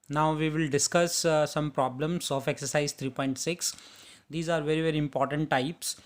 Now we will discuss some problems of exercise 3.6. These are very important types.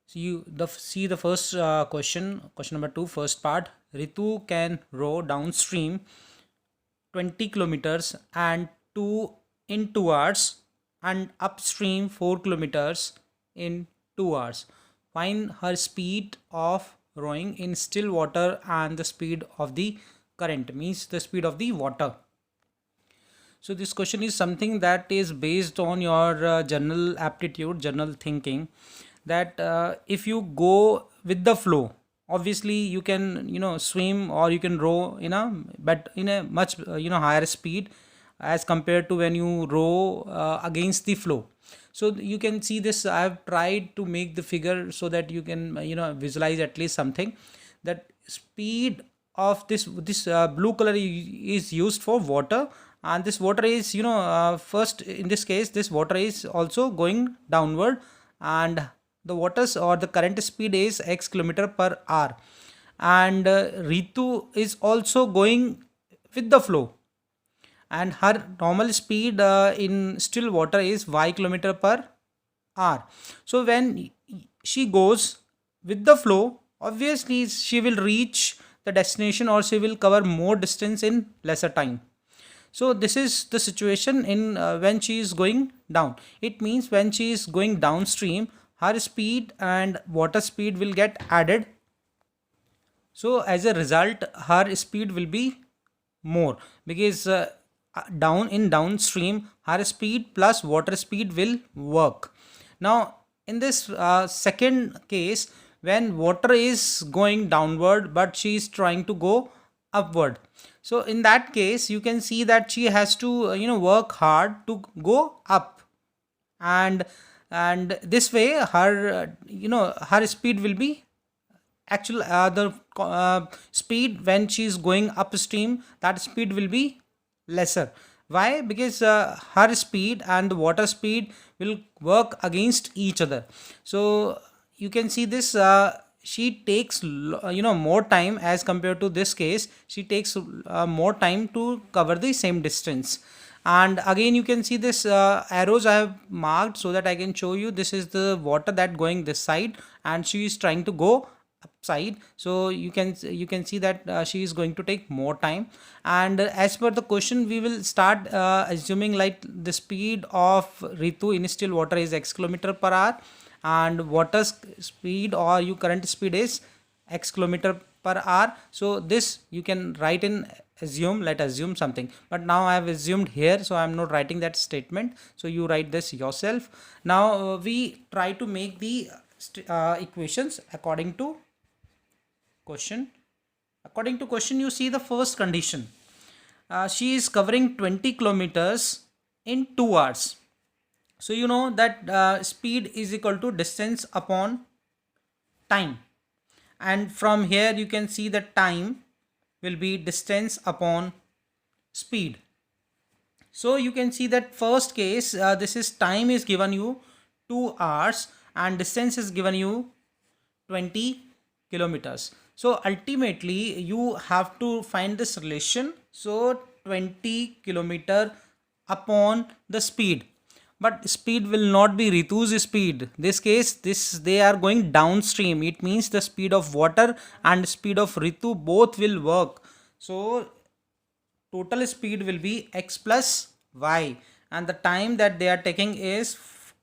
See the first question number 2, first part. Ritu can row downstream 20 kilometers and 2 in 2 hours and upstream 4 kilometers in 2 hours. Find her speed of rowing in still water and the speed of the current, means the speed of the water. So this question is something that is based on your general aptitude, general thinking. That if you go with the flow, obviously you can swim or you can row but in a much higher speed as compared to when you row against the flow. So you can see this. I have tried to make the figure so that you can visualize at least something. That speed of this blue color is used for water, and this water is first in this case this water is also going downward, and the waters or the current speed is x kilometer per hour, and Ritu is also going with the flow, and her normal speed in still water is y kilometer per hour. So when she goes with the flow, obviously she will reach the destination or she will cover more distance in lesser time. So this is the situation in when she is going down. It means when she is going downstream, her speed and water speed will get added. So as a result, her speed will be more, because downstream her speed plus water speed will work. Now in this second case, when water is going downward but she is trying to go upward, so in that case you can see that she has to work hard to go up, and this way her her speed will be actual the speed when she is going upstream, that speed will be lesser. Why? Because her speed and the water speed will work against each other. So you can see this. She takes more time as compared to this case. She takes more time to cover the same distance. And again you can see this arrows I have marked so that I can show you. This is the water that going this side, and she is trying to go upside. So you can see that she is going to take more time. And as per the question, we will start assuming like the speed of Ritu in still water is x kilometer per hour, and water speed or you current speed is x kilometer per hour. So this you can write in assume, let assume something, but now I have assumed here, so I am not writing that statement. So you write this yourself. Now we try to make the equations according to question. According to question, you see the first condition. She is covering 20 kilometers in 2 hours. So you know that speed is equal to distance upon time, and from here you can see that time will be distance upon speed. So you can see that first case, this is time is given you 2 hours and distance is given you 20 kilometers. So ultimately you have to find this relation. So 20 kilometer upon the speed, but speed will not be Ritu's speed. This case, this they are going downstream. It means the speed of water and speed of Ritu both will work. So total speed will be x plus y, and the time that they are taking is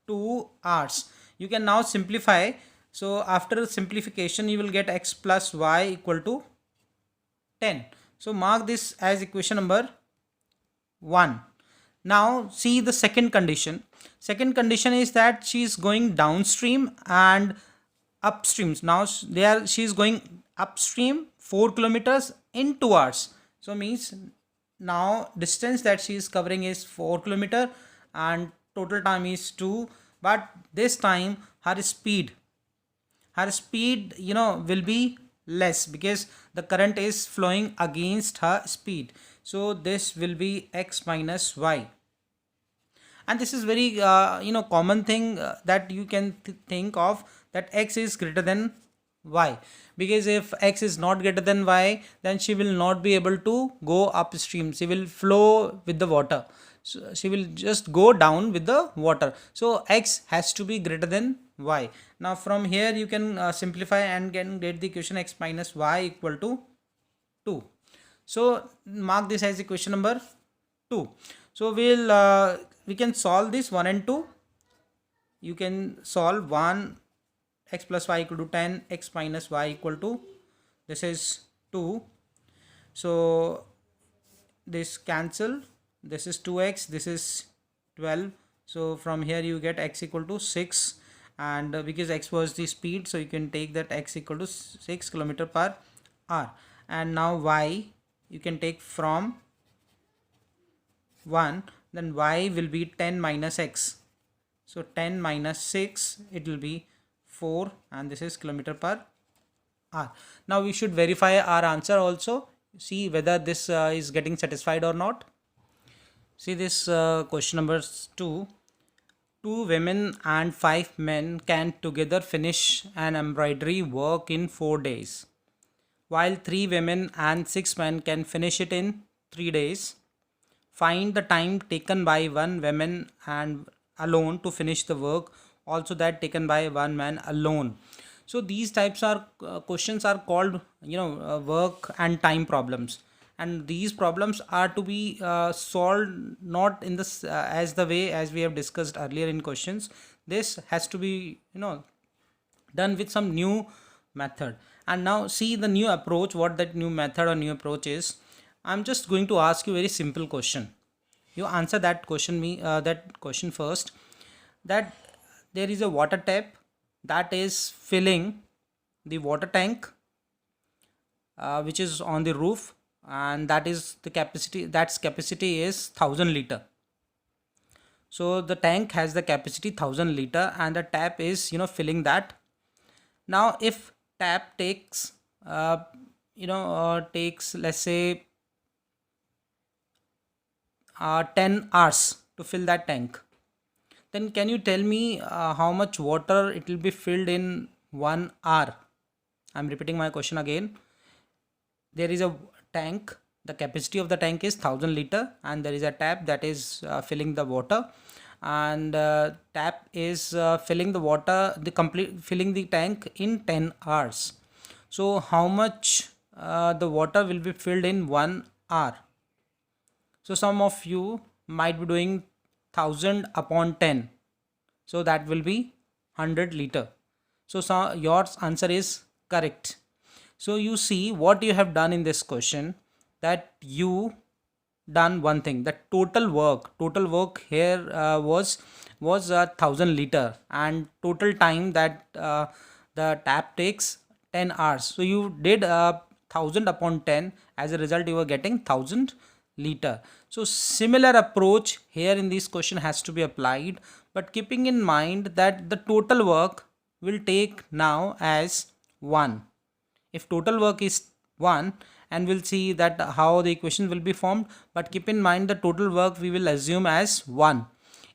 2 hours. You can now simplify. So after simplification you will get x plus y equal to 10. So mark this as equation number 1. Now see the second condition. Second condition is that she is going downstream and upstream. Now she is going upstream 4 kilometers in 2 hours. So means now distance that she is covering is 4 kilometer and total time is 2, but this time her speed will be less because the current is flowing against her speed. So this will be x minus y, and this is very common thing that you can think of, that x is greater than Why? Because if x is not greater than y, then she will not be able to go upstream. She will flow with the water. So she will just go down with the water. So x has to be greater than y. Now from here you can simplify and can get the equation x minus y equal to 2. So mark this as equation number 2. So we can solve this 1 and 2. You can solve 1 x plus y equal to 10, x minus y equal to, this is 2. So this cancel, this is 2x, this is 12. So from here you get x equal to 6, and because x was the speed, so you can take that x equal to 6 kilometer per hour. And now y you can take from 1, then y will be 10 minus x. So 10 minus 6, it will be 4, and this is kilometer per hour. Now we should verify our answer also, see whether this is getting satisfied or not. See this question number 2. 2 women and 5 men can together finish an embroidery work in 4 days, while 3 women and 6 men can finish it in 3 days. Find the time taken by one woman and alone to finish the work, also that taken by one man alone. So these types are questions are called, work and time problems, and these problems are to be solved not in this as the way as we have discussed earlier in questions. This has to be, done with some new method. And now see the new approach, what that new method or new approach is. I'm just going to ask you a very simple question. You answer that question first. That there is a water tap that is filling the water tank, which is on the roof, and that is the capacity, that's capacity is 1000 liter. So the tank has the capacity 1000 liter, and the tap is, filling that. Now if tap takes takes, let's say, 10 hours to fill that tank, then can you tell me how much water it will be filled in 1 hour? I'm repeating my question again. There is a tank, the capacity of the tank is 1000 liter, and there is a tap that is filling the water, and tap is filling the water, the complete filling the tank in 10 hours. So how much the water will be filled in 1 hour? So some of you might be doing 1000 upon 10, so that will be 100 liter. So your answer is correct. So you see what you have done in this question, that you done one thing. The total work here was 1000 liter, and total time that the tap takes 10 hours. So you did 1000 upon 10, as a result you were getting 1000 liter. So similar approach here in this question has to be applied, but keeping in mind that the total work will take now as 1. If total work is 1, and we'll see that how the equation will be formed, but keep in mind the total work we will assume as 1.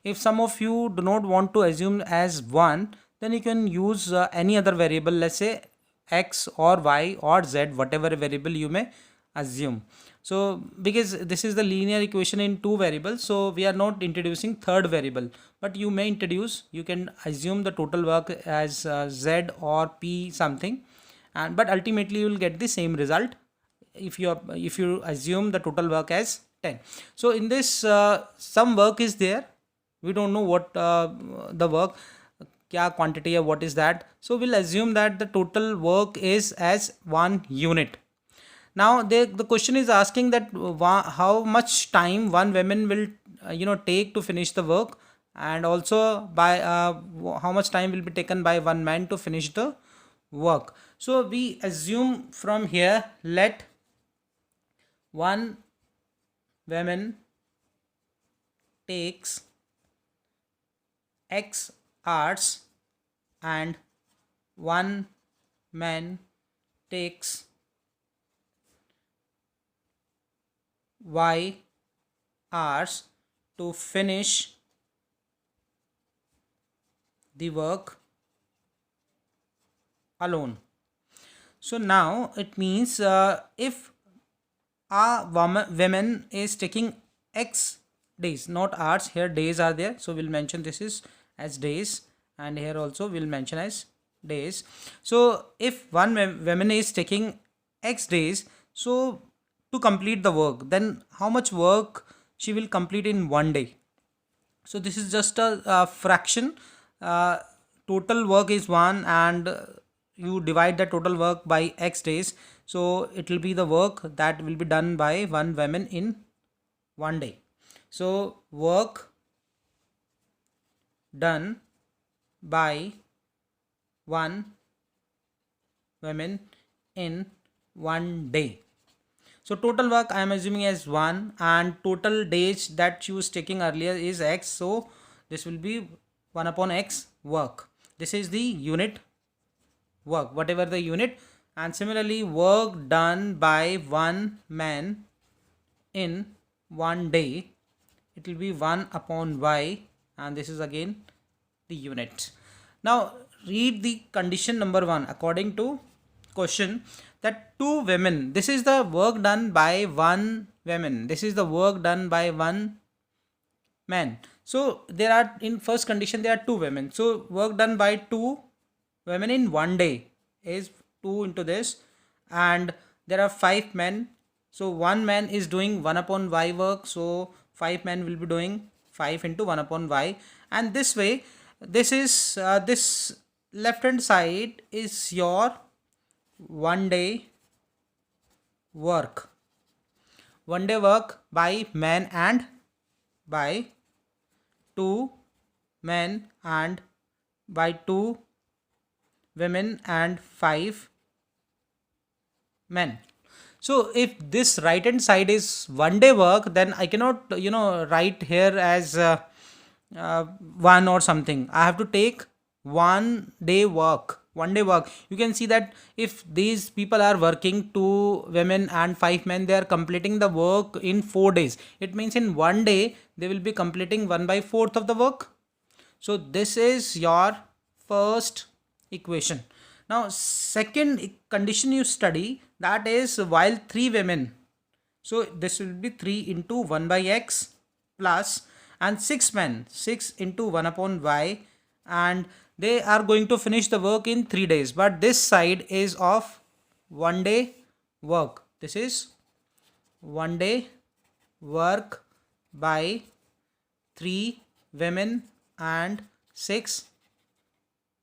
If some of you do not want to assume as 1, then you can use any other variable, let's say x or y or z, whatever variable you may assume. So because this is the linear equation in 2 variables, so we are not introducing third variable, but you may introduce, you can assume the total work as z or p something, and but ultimately you will get the same result if you assume the total work as 10. So in this some work is there, we don't know what the work kya quantity or what is that, so we'll assume that the total work is as 1 unit. Now the question is asking that how much time one woman will take to finish the work, and also by how much time will be taken by one man to finish the work. So we assume from here, let one woman takes x hours and one man takes y hours to finish the work alone. So now it means if a woman is taking X days, not hours, here days are there, so we'll mention this is as days, and here also we'll mention as days. So if one woman is taking X days, so to complete the work, then how much work she will complete in one day? So this is just a fraction. uh, Total work is 1, and you divide the total work by X days, so it will be the work that will be done by one woman in one day. So work done by one woman in one day. So total work I am assuming as 1, and total days that she was taking earlier is X. So this will be 1 upon X work. This is the unit work, whatever the unit. And similarly, work done by one man in one day, it will be 1 upon Y, and this is again the unit. Now read the condition number 1 according to question, that two women, this is the work done by one woman, this is the work done by one man. So there are, in first condition there are two women, so work done by two women in one day is 2 into this, and there are 5 men, so one man is doing 1 upon Y work, so 5 men will be doing 5 into 1 upon Y. And this way, this is this left hand side is your one day work, one day work by man and by two men and by two women and 5 men. So if this right hand side is one day work, then I cannot write here as 1 or something. I have to take one day work, one day work. You can see that if these people are working, 2 women and 5 men, they are completing the work in 4 days. It means in one day they will be completing 1 by 4th of the work. So this is your first equation. Now second condition you study, that is while 3 women, so this will be 3 into 1 by X plus, and 6 men, 6 into 1 upon Y, and they are going to finish the work in 3 days, but this side is of one day work. This is one day work by 3 women and 6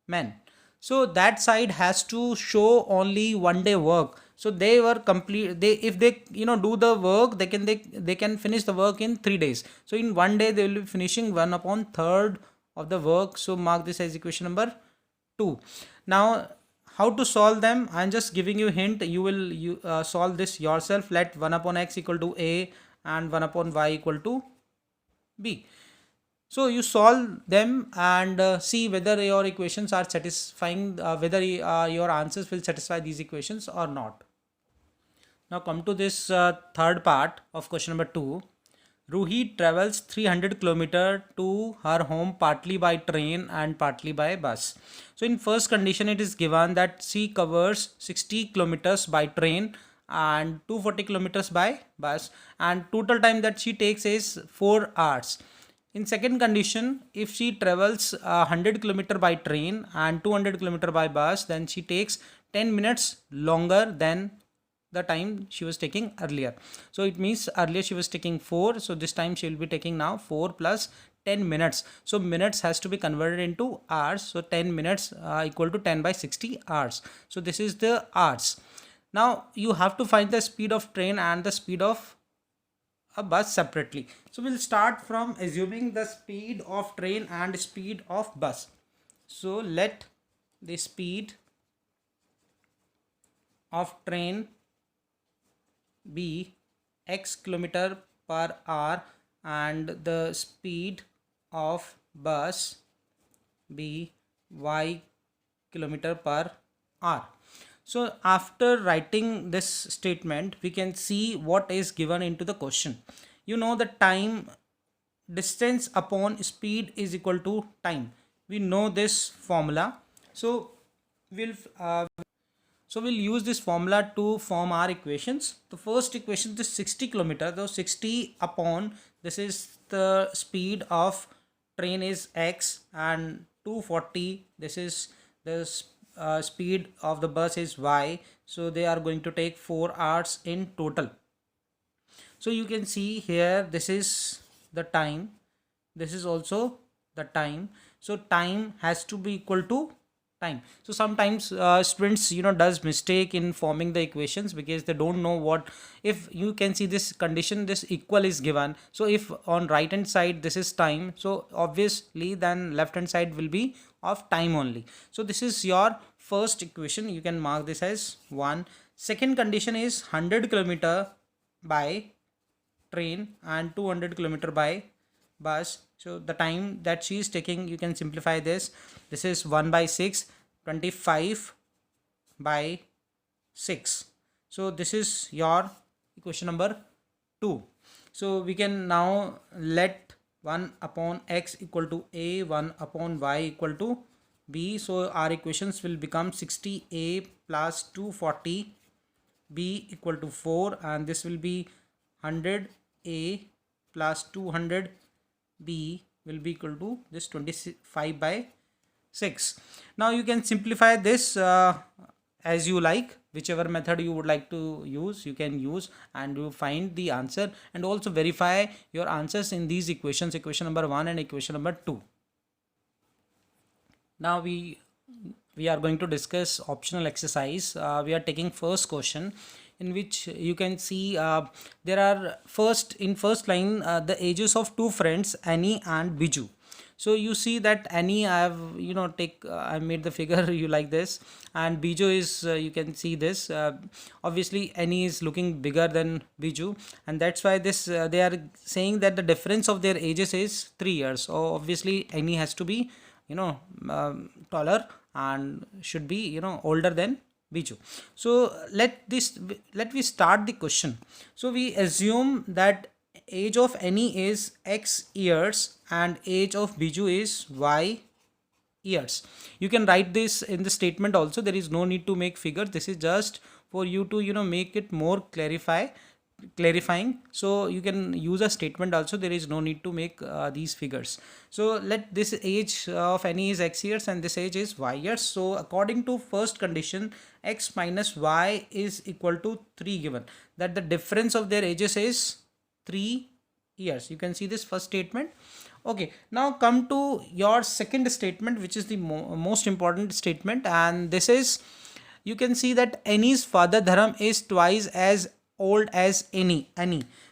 men. So that side has to show only one day work. So they were complete, they, if they do the work, they can finish the work in 3 days. So in one day they will be finishing 1 upon third of the work. So mark this as equation number 2. Now how to solve them, I'm just giving you hint. You will solve this yourself. Let 1 upon X equal to A and 1 upon Y equal to B. So you solve them and see whether your equations are satisfying, whether your answers will satisfy these equations or not. Now come to this third part of question number 2. Ruhi travels 300 km to her home partly by train and partly by bus. So in first condition it is given that she covers 60 kilometers by train and 240 kilometers by bus, and total time that she takes is 4 hours. In second condition, if she travels 100 km by train and 200 km by bus, then she takes 10 minutes longer than the time she was taking earlier. So it means earlier she was taking 4, so this time she will be taking now 4 plus 10 minutes. So minutes has to be converted into hours, so 10 minutes equal to 10 by 60 hours. So this is the hours. Now you have to find the speed of train and the speed of a bus separately. So we'll start from assuming the speed of train and speed of bus. So let the speed of train be x kilometer per hour and the speed of bus be y kilometer per hour. So after writing this statement, we can see what is given into the question. The time, distance upon speed is equal to time. We know this formula. So we'll So we'll use this formula to form our equations. The first equation is 60 kilometer. So 60 upon, this is the speed of train is x, and 240, this is the speed of the bus is y. So they are going to take 4 hours in total. So you can see here, this is the time, this is also the time. So time has to be equal to time. So sometimes students does mistake in forming the equations because they don't know what, if you can see this condition, this equal is given. So if on right hand side this is time, so obviously then left hand side will be of time only. So this is your first equation, you can mark this as 1. Second condition is 100 kilometer by train and 200 kilometer by bus. So the time that she is taking, you can simplify this. This is 1 by 6, 25 by 6. So this is your equation number 2. So we can now let 1 upon x equal to a, 1 upon y equal to b. So our equations will become 60a plus 240 b equal to 4, and this will be 100a plus 200 b will be equal to this 25 by 6. Now you can simplify this as you like, whichever method you would like to use you can use, and you find the answer, and also verify your answers in these equations, equation number 1 and equation number 2. Now we are going to discuss optional exercise. We are taking first question, in which you can see there are first line the ages of two friends, Annie and Biju. So you see that Annie, I have I made the figure you like this, and Biju is you can see this, obviously Annie is looking bigger than Biju, and that's why this they are saying that the difference of their ages is 3 years. So obviously Annie has to be taller and should be older than Biju. So let we start the question. So we assume that age of Annie is x years and age of Biju is y years. You can write this in the statement also. There is no need to make figures. This is just for you to make it more clarifying. So you can use a statement also. There is no need to make these figures. So let this age of Annie is x years and this age is y years. So according to first condition, x minus y is equal to 3 given, that the difference of their ages is 3 years. You can see this first statement. Okay, now come to your second statement, which is the most important statement, and this is, you can see that Annie's father Dharam is twice as old as Annie.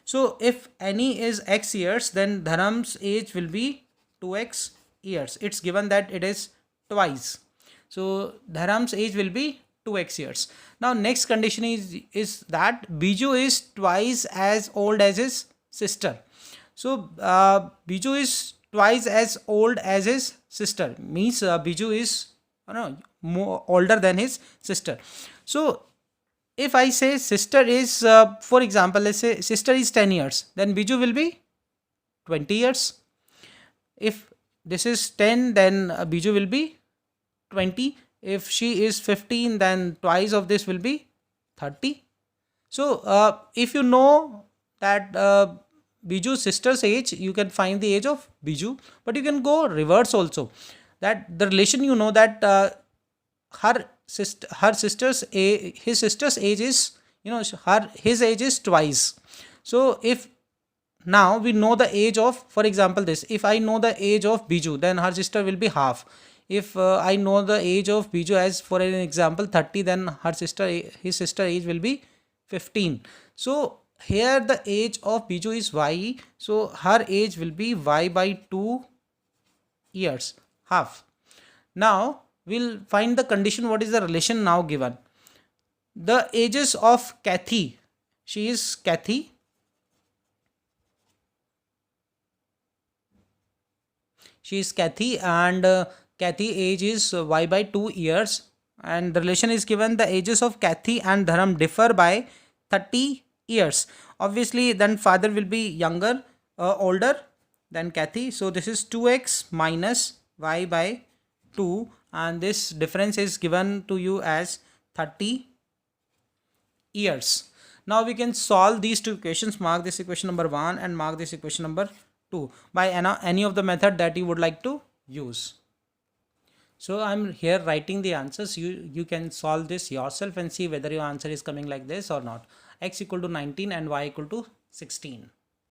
So if Annie is x years, then Dharam's age will be 2x years. It's given that it is twice. So Dharam's age will be 2x years. Now next condition is that Biju is twice as old as his sister. So Biju is twice as old as his sister, means Biju is more older than his sister. So if I say sister is for example, let's say sister is 10 years, then Biju will be 20 years. If this is 10, then Biju will be 20. If she is 15, then twice of this will be 30. So if you know that Biju's sister's age, you can find the age of Biju, but you can go reverse also. That the relation, that his sister's age is his age is twice. So if now we know the age of, for example, this, if I know the age of Biju, then her sister will be half. If I know the age of Biju as, for an example, 30, then his sister age will be 15. So here the age of Biju is y, so her age will be y by 2 years, half. Now we'll find the condition. What is the relation now given? The ages of Kathy, she is Kathy. She is Kathy, and Kathy age is y by 2 years, and the relation is given the ages of Kathy and Dharam differ by 30 years. Obviously then father will be older than Kathy. So this is 2x minus y by 2, and this difference is given to you as 30 years. Now we can solve these two equations. Mark this equation number 1 and mark this equation number 2 by any of the method that you would like to use. So I'm here writing the answers. You can solve this yourself and see whether your answer is coming like this or not. X equal to 19 and y equal to 16.